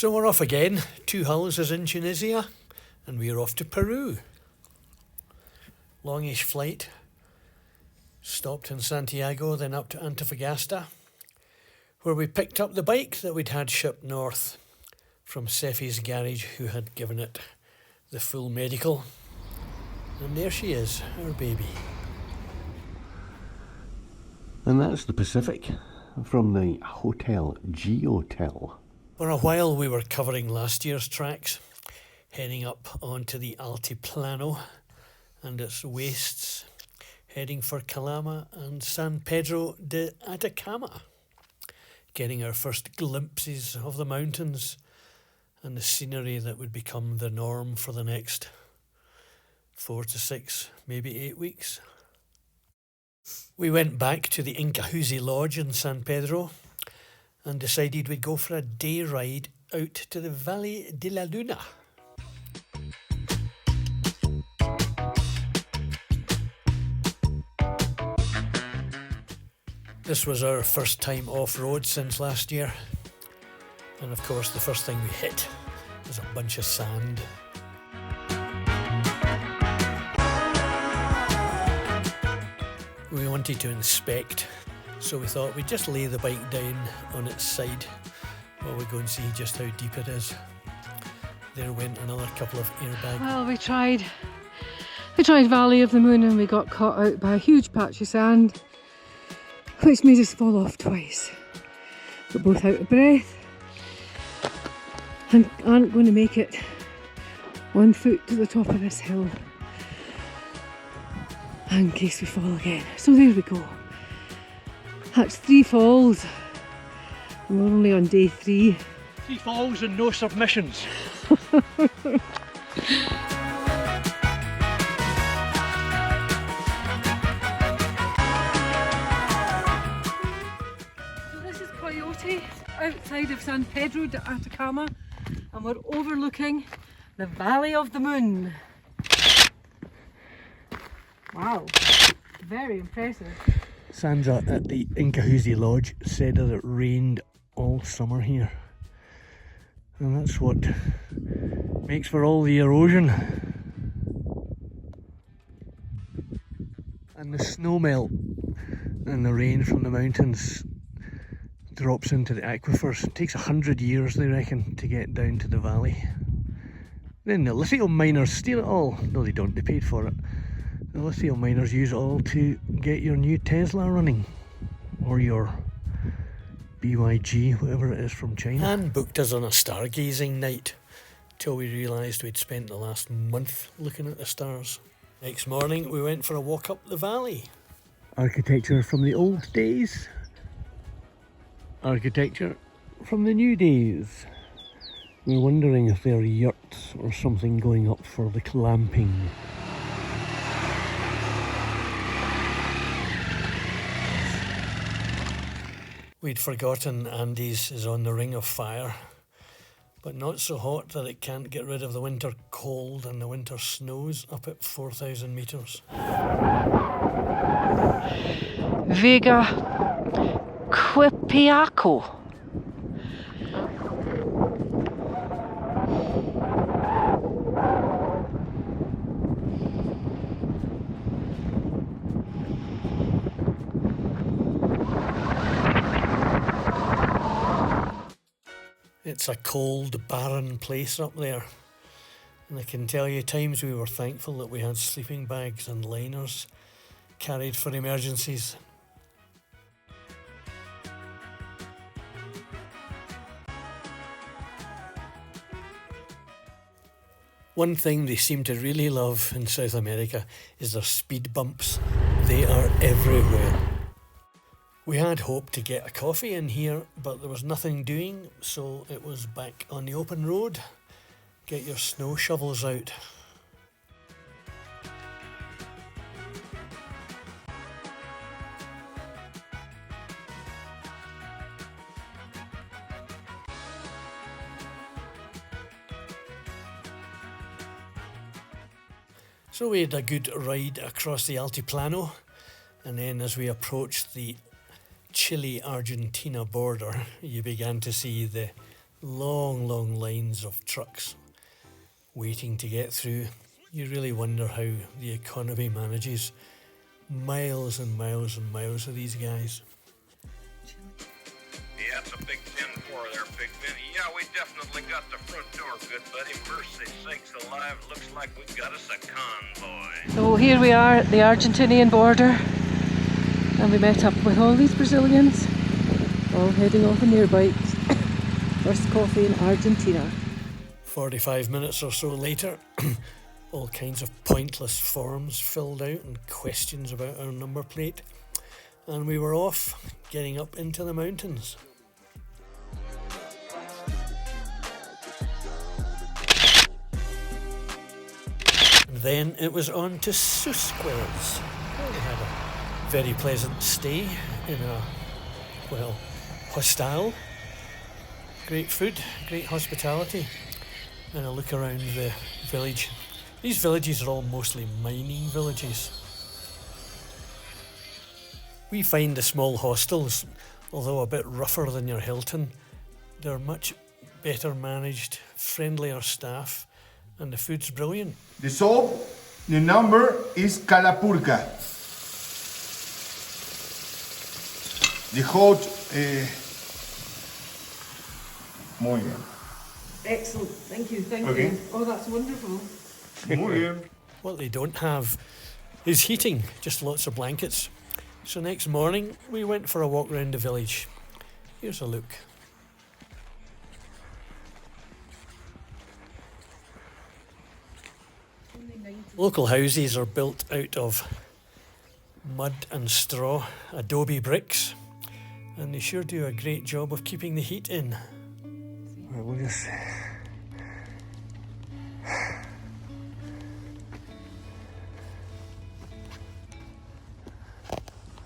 So we're off again. 2 hulls is in Tunisia and we're off to Peru. Longish flight. Stopped in Santiago, then up to Antofagasta, where we picked up the bike that we'd had shipped north from Seffi's garage, who had given it the full medical. And there she is, our baby. And that's the Pacific from the Hotel G-Hotel. For a while we were covering last year's tracks, heading up onto the Altiplano and its wastes, heading for Calama and San Pedro de Atacama, getting our first glimpses of the mountains and the scenery that would become the norm for the next 4 to 6, maybe 8 weeks. We went back to the Incahuzi Lodge in San Pedro and decided we'd go for a day ride out to the Valle de la Luna. This was our first time off-road since last year, and of course the first thing we hit was a bunch of sand. We wanted to inspect, so we thought we'd just lay the bike down on its side while we go and see just how deep it is. There went another couple of airbags. Well, we tried Valley of the Moon and we got caught out by a huge patch of sand, which made us fall off twice. We're both out of breath and aren't going to make it 1 foot to the top of this hill in case we fall again. So there we go. That's 3 falls and we're only on day 3. 3 falls and no submissions. Outside of San Pedro de Atacama, and we're overlooking the Valley of the Moon. Wow, very impressive. Sandra at the Incahuzi Lodge said that it rained all summer here, and that's what makes for all the erosion. And the snow melt and the rain from the mountains drops into the aquifers. It takes 100 years, they reckon, to get down to the valley. Then the lithium miners steal it all. No, they don't, they paid for it. The lithium miners use it all to get your new Tesla running, or your BYG, whatever it is, from China. And booked us on a stargazing night till we realised we'd spent the last month looking at the stars. Next morning we went for a walk up the valley. Architecture from the old days. Architecture from the new days. We're wondering if there are yurts or something going up for the clamping. We'd forgotten Andes is on the ring of fire, but not so hot that it can't get rid of the winter cold and the winter snows up at 4,000 metres. Vega Quipiaco. It's a cold, barren place up there, and I can tell you times we were thankful that we had sleeping bags and liners carried for emergencies. One thing they seem to really love in South America is their speed bumps. They are everywhere. We had hoped to get a coffee in here, but there was nothing doing, so it was back on the open road. Get your snow shovels out. So we had a good ride across the Altiplano, and then as we approached the Chile-Argentina border, you began to see the Long, long lines of trucks waiting to get through. You really wonder how the economy manages miles and miles and miles of these guys. Yeah, it's a big 10-4 there, Big Benny. Yeah, we definitely got the front door, good buddy. Mercy sakes alive, looks like we've got us a convoy. So here we are at the Argentinian border, and we met up with all these Brazilians, all heading off on their bikes. First coffee in Argentina. 45 minutes or so later, all kinds of pointless forms filled out and questions about our number plate, and we were off, getting up into the mountains. And then it was on to Susqueles. We had a very pleasant stay in a, well, hostel. Great food, great hospitality, and a look around the village. These villages are all mostly mining villages. We find the small hostels, although a bit rougher than your Hilton, they're much better managed, friendlier staff, and the food's brilliant. The soap, the number is Calapurca. The hot, muy bien. Excellent, thank you, thank Okay. you. Oh, that's wonderful. Muy bien. What they don't have is heating, just lots of blankets. So next morning, we went for a walk around the village. Here's a look. Local houses are built out of mud and straw, adobe bricks, and they sure do a great job of keeping the heat in. Well, we'll just...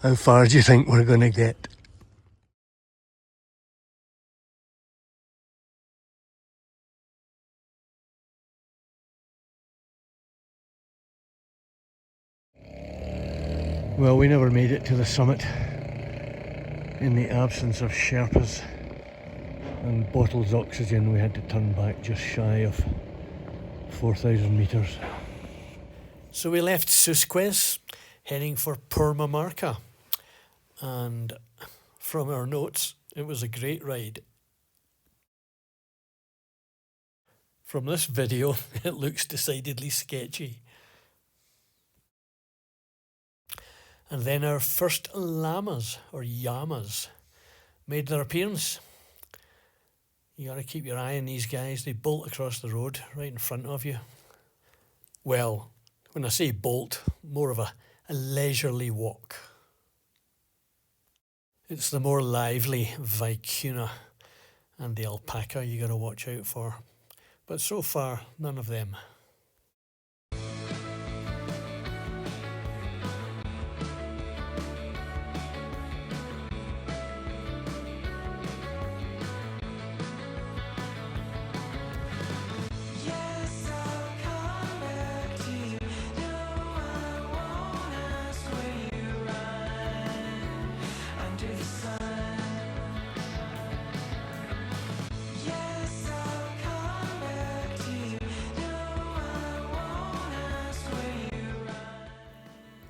How far do you think we're going to get? Well, we never made it to the summit in the absence of Sherpas and bottled oxygen. We had to turn back just shy of 4,000 metres. So we left Susqueles, heading for Purmamarca, and from our notes, it was a great ride. From this video, it looks decidedly sketchy. And then our first llamas, or llamas, made their appearance. You gotta keep your eye on these guys. They bolt across the road right in front of you. Well, when I say bolt, more of a leisurely walk. It's the more lively vicuna and the alpaca you gotta watch out for. But so far, none of them.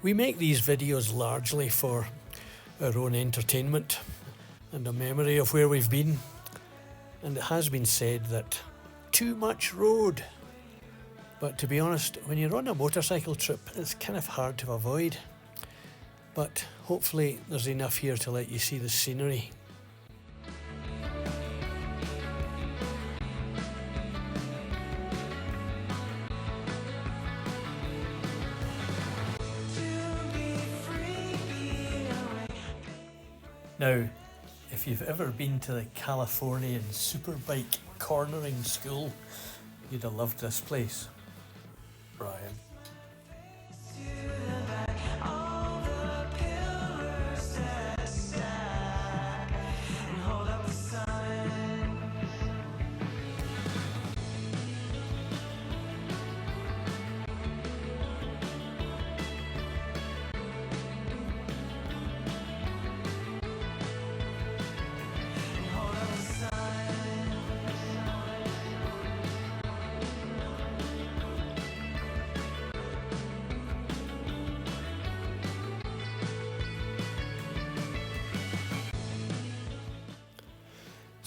We make these videos largely for our own entertainment and a memory of where we've been. And it has been said that too much road. But to be honest, when you're on a motorcycle trip, it's kind of hard to avoid. But hopefully there's enough here to let you see the scenery. Now, if you've ever been to the Californian Superbike Cornering School, you'd have loved this place. Brian.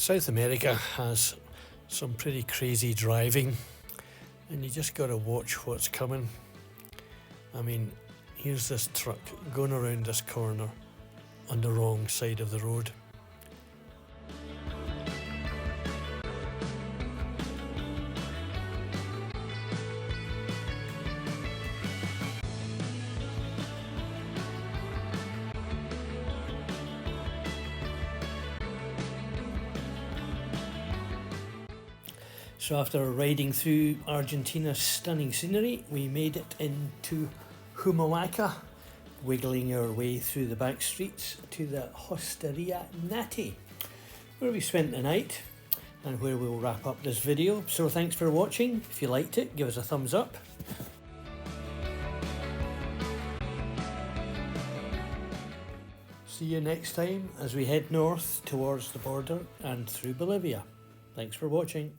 South America has some pretty crazy driving, and you just got to watch what's coming. I mean, here's this truck going around this corner on the wrong side of the road. So after riding through Argentina's stunning scenery, we made it into Humahuaca, wiggling our way through the back streets to the Hosteria Nati, where we spent the night and where we'll wrap up this video. So thanks for watching. If you liked it, give us a thumbs up. See you next time as we head north towards the border and through Bolivia. Thanks for watching.